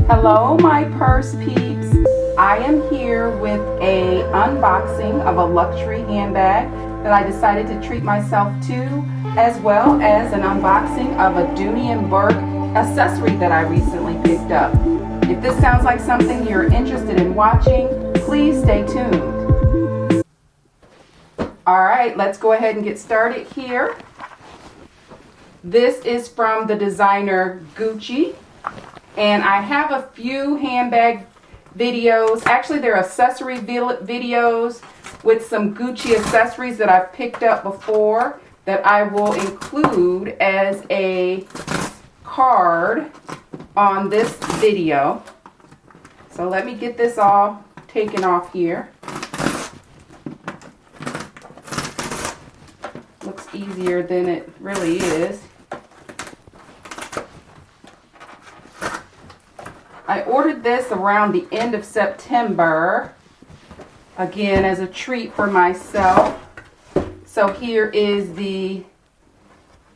Hello my purse peeps. I am here with a unboxing of a luxury handbag that I decided to treat myself to, as well as an unboxing of a Dooney Bourke accessory that I recently picked up. If this sounds like something you're interested in watching, please stay tuned. Alright, let's go ahead and get started here. This is from the designer Gucci. And I have a few handbag videos. Actually, they're accessory videos with some Gucci accessories that I've picked up before that I will include as a card on this video. So let me get this all taken off here. Looks easier than it really is. I ordered this around the end of September, again as a treat for myself. So here is the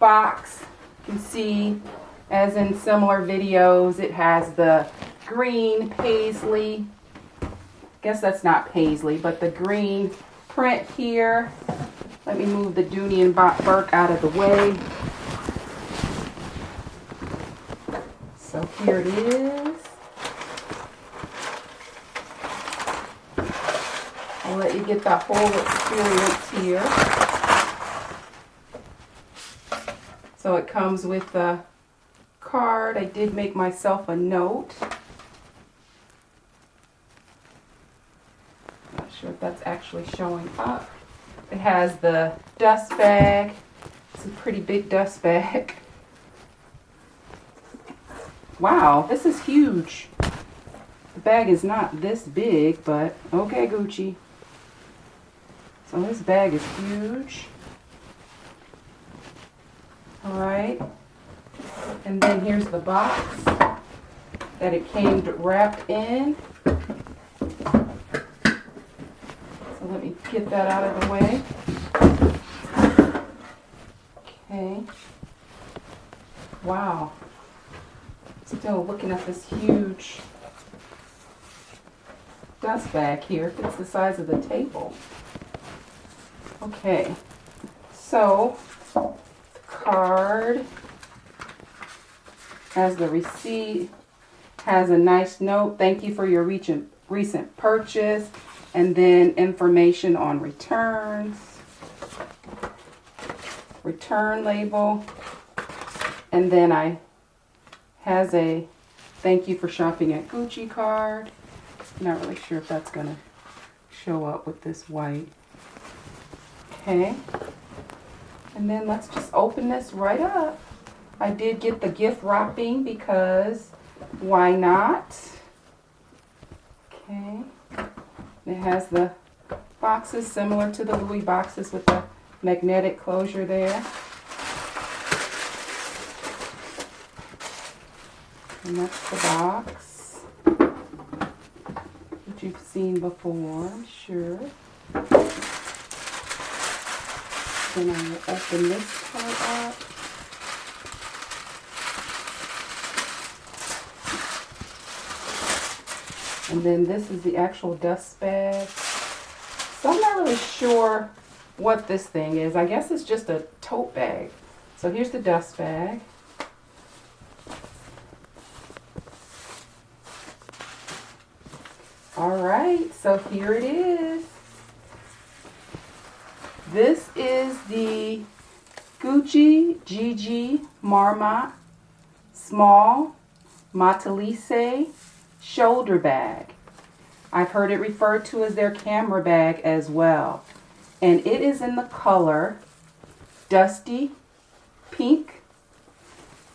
box. You can see, as in similar videos, it has the green paisley. I guess that's not paisley, but the green print here. Let me move the Dooney Bourke out of the way. So here it is. I'll let you get the whole experience here. So it comes with the card. I did make myself a note. Not sure if that's actually showing up. It has the dust bag. It's a pretty big dust bag. Wow, this is huge. The bag is not this big, but okay, Gucci. So this bag is huge. Alright. And then here's the box that it came wrapped in. So let me get that out of the way. Okay. Wow. Still looking at this huge dust bag here. It fits the size of the table. Okay, so the card has the receipt, has a nice note, thank you for your recent purchase, and then information on returns, return label, and then has a thank you for shopping at Gucci card. Not really sure if that's going to show up with this white. Okay, and then let's just open this right up. I did get the gift wrapping because why not? Okay, it has the boxes similar to the Louis boxes with the magnetic closure there. And that's the box, which you've seen before, I'm sure. Then I will open this part up. And then this is the actual dust bag. So I'm not really sure what this thing is. I guess it's just a tote bag. So here's the dust bag. Alright, so here it is. This is the Gucci GG Marmont Small Matelasse shoulder bag. I've heard it referred to as their camera bag as well. And it is in the color Dusty Pink.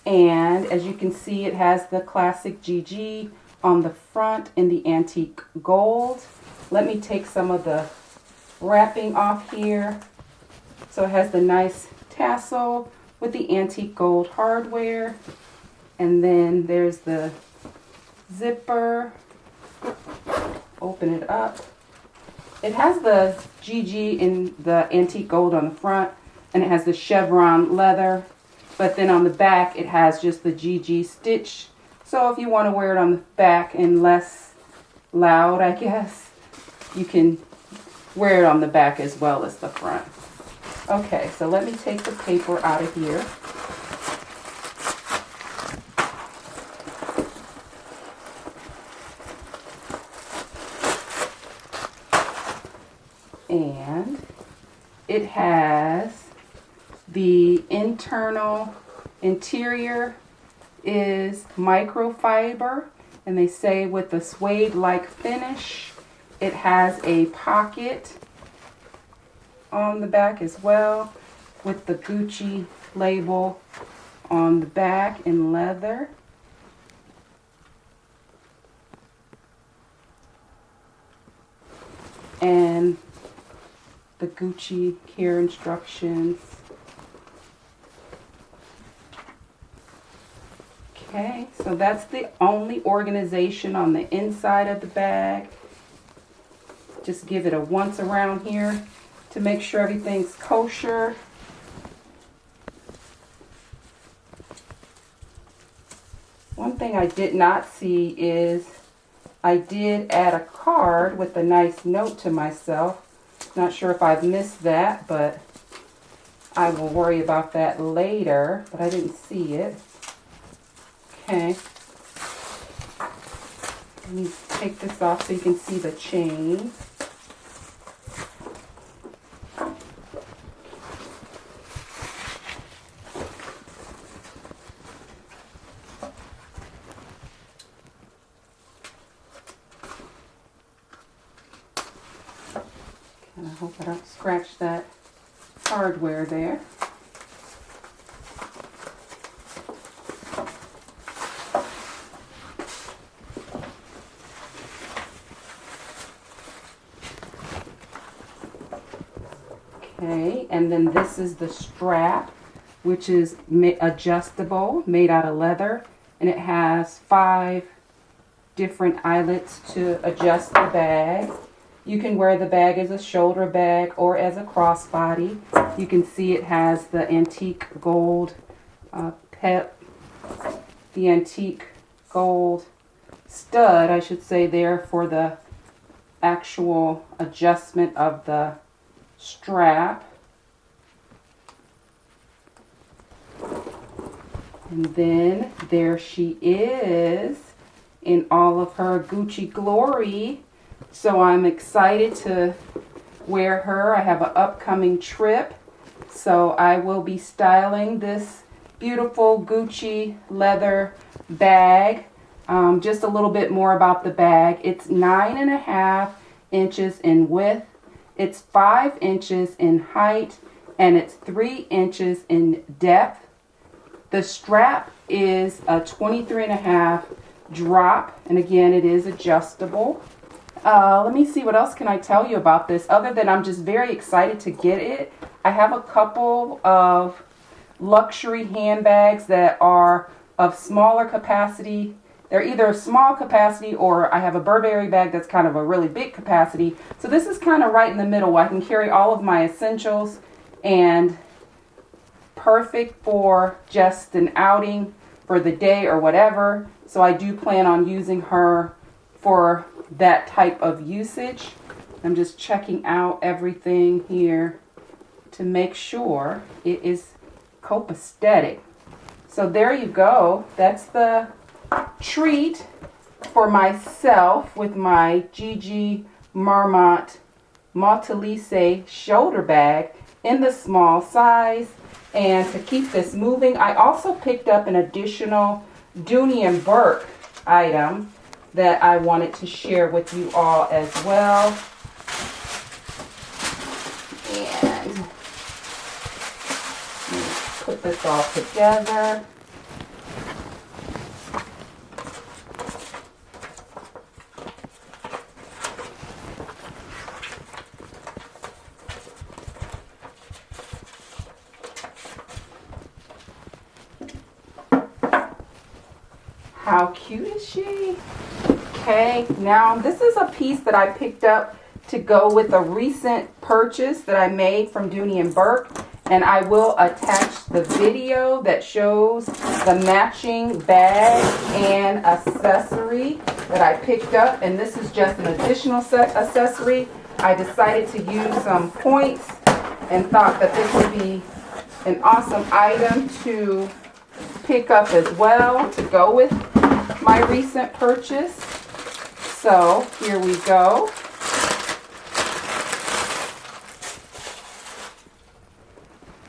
And as you can see, it has the classic GG on the front in the antique gold. Let me take some of the wrapping off here. So it has the nice tassel with the antique gold hardware, and then there's the zipper. Open it up. It has the GG in the antique gold on the front, and it has the chevron leather, but then on the back it has just the GG stitch So if you want to wear it on the back and less loud, I guess, you can wear it on the back as well as the front. Okay, so let me take the paper out of here. And it has the interior is microfiber, and they say with a suede-like finish. It has a pocket on the back as well with the Gucci label on the back in leather. And the Gucci care instructions. Okay, so that's the only organization on the inside of the bag. Just give it a once around here to make sure everything's kosher. One thing I did not see is I did add a card with a nice note to myself. Not sure if I've missed that, but I will worry about that later, but I didn't see it. Okay. Let me take this off so you can see the chain. And I hope I don't scratch that hardware there. Okay, and then this is the strap, which is adjustable, made out of leather, and it has 5 different eyelets to adjust the bag. You can wear the bag as a shoulder bag or as a crossbody. You can see it has the antique gold the antique gold stud, I should say, there for the actual adjustment of the strap. And then there she is in all of her Gucci glory. So I'm excited to wear her. I have an upcoming trip, so I will be styling this beautiful Gucci leather bag. Just a little bit more about the bag. It's 9.5 inches in width. It's 5 inches in height, and it's 3 inches in depth. The strap is a 23.5 drop, and again, it is adjustable. Let me see, what else can I tell you about this other than I'm just very excited to get it. I have a couple of luxury handbags that are of smaller capacity. They're either small capacity, or I have a Burberry bag that's kind of a really big capacity. So this is kind of right in the middle. I can carry all of my essentials, and perfect for just an outing for the day or whatever. So I do plan on using her for that type of usage. I'm just checking out everything here to make sure it is copacetic. So there you go. That's the treat for myself with my Gigi Marmont Matelasse shoulder bag in the small size. And to keep this moving, I also picked up an additional Dooney Bourke item that I wanted to share with you all as well. And let's put this all together. How cute is she? Okay, now this is a piece that I picked up to go with a recent purchase that I made from Dooney Bourke, and I will attach the video that shows the matching bag and accessory that I picked up, and this is just an additional accessory. I decided to use some points and thought that this would be an awesome item to pick up as well to go with my recent purchase. So here we go.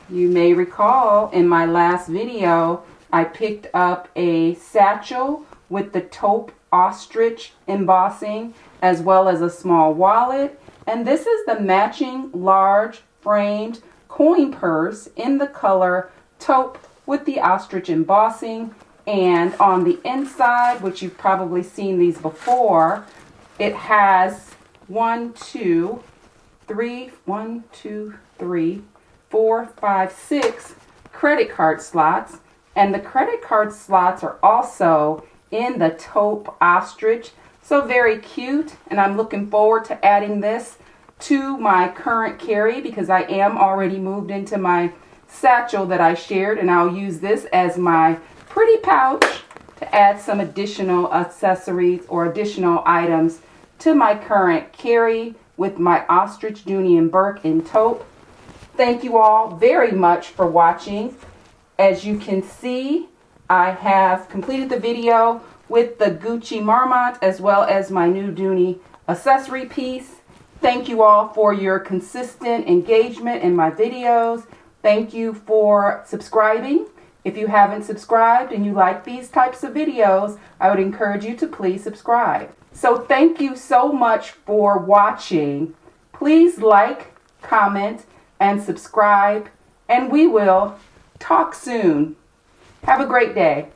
You may recall in my last video, I picked up a satchel with the taupe ostrich embossing as well as a small wallet. And this is the matching large framed coin purse in the color taupe with the ostrich embossing. And on the inside, which you've probably seen these before, it has 6 credit card slots, and the credit card slots are also in the taupe ostrich. So very cute, and I'm looking forward to adding this to my current carry because I am already moved into my satchel that I shared, and I'll use this as my pretty pouch to add some additional accessories or additional items to my current carry with my Ostrich, Dooney Bourke in taupe. Thank you all very much for watching. As you can see, I have completed the video with the Gucci Marmont as well as my new Dooney accessory piece. Thank you all for your consistent engagement in my videos. Thank you for subscribing. If you haven't subscribed and you like these types of videos, I would encourage you to please subscribe. So thank you so much for watching. Please like, comment, and subscribe, and we will talk soon. Have a great day.